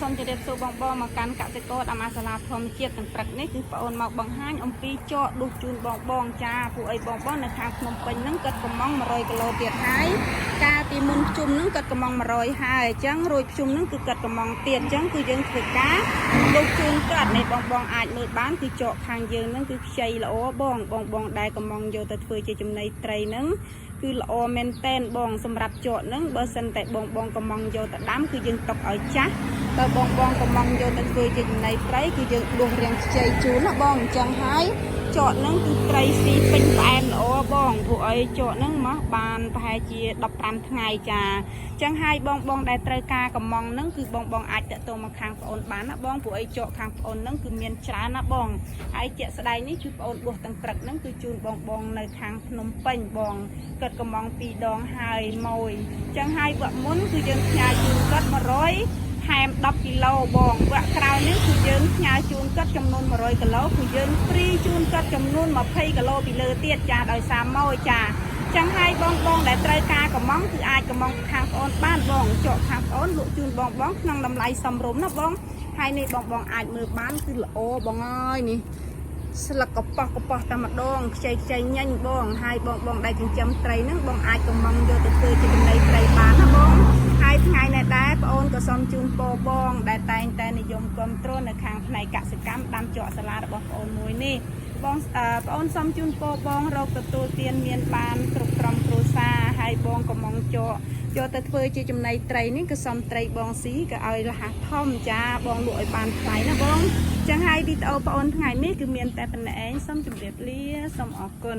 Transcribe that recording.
សូមជម្រាបសួរបងមកកាន់កសិករអាម៉ាសាឡាធម្មជាតិទាំងព្រឹកនេះគឺបងអូនមកបង្ហាញអំពីចកដុះជូនបងចាពួកអីបងនៅខាងភ្នំពេញហ្នឹងគាត់កំង100គីឡូទៀតហើយកាលពីមុនភ្ជុំហ្នឹងគាត់កំង100ហើយអញ្ចឹងរួចភ្ជុំហ្នឹងគឺគាត់កំងទៀតអញ្ចឹងគឺយើងធ្វើការដុះជូនគាត់នេះបងអាចមើលបានគឺចកខាងយើងហ្នឹងគឺខ្ចីល្អបងដែលកំងយកទៅធ្វើជាចំណីត្រីហ្នឹងគឺល្អមែនតែនបងសម្រាប់ចកហ្នឹងបើសិនតែបងកំងយកទៅដាំគឺយើងទុកឲ្យចាស់តើបងកំងយកទៅធ្វើជាចំណីត្រីគឺយើងដួសរៀងខ្ចីជូនណាបងអញ្ចឹងហើយចកហ្នឹងគឺត្រីស៊ីពេញផ្អែមល្អបងពួកអីចកហ្នឹងមកបានប្រហែលជា15ថ្ងៃចាអញ្ចឹងហើយបងដែលត្រូវការកំងហ្នឹងគឺបងអាចតាក់ទងមកខាងប្អូនបានណាបងពួកអីចកខាងប្អូនហ្នឹងគឺមានច្រើនណាបងហើយជាក់ស្ដែងនេះគឺប្អូនដួសទាំងព្រឹកហ្នឹងគឺជូនបងនៅខាងភ្នំពេញបងគាត់កំង2ដងហើយមួយអញ្ចឹងហើយវគ្គមុនគឺយើងផ្ញើជូនគាត់100ហែម10គីឡូបងវគ្គក្រោយនេះគឺយើងផ្ញើជូនគាត់ចំនួន100គីឡូគឺយើងព្រីជូនគាត់ចំនួន20គីឡូពីលើទៀតចាដោយសារម៉ូយចាចឹងហើយបងដែលត្រូវការកំងគឺអាចកំងខាងប្អូនបានបងចកខាងប្អូនលក់ជូនបងក្នុងតម្លៃសមរម្យណាបងហើយនេះបងអាចមើលបានគឺល្អបងអើយនេះស្លឹកកប៉ោះតែម្ដងខ្ចីញញបងហើយបងដែលចិញ្ចឹមត្រីហ្នឹងបងអាចកំងយកទៅធ្វើជាចំណីត្រីបានណាបងហើយថ្ងៃនេះដែរបងអូនក៏សូមជូនពរបងដែលតែងតែនិយមគ្រប់គ្រងនៅខាងផ្នែកកសិកម្មដាំចកសាឡារបស់បងអូនមួយនេះបងអូនសូមជូនពរបងរកទទួលទានមានបានគ្រប់ក្រុមគ្រួសារហើយបងកំងចកយកទៅធ្វើជាចំណីត្រីនេះក៏សុំត្រីបងស៊ីក៏ឲ្យរហ័សធំចាបងលក់ឲ្យបានថ្លៃណាបងចឹងហើយវីដេអូបងអូនថ្ងៃនេះគឺមានតែប៉ុណ្ណេះឯងសូមជម្រាបលាសូមអរគុណ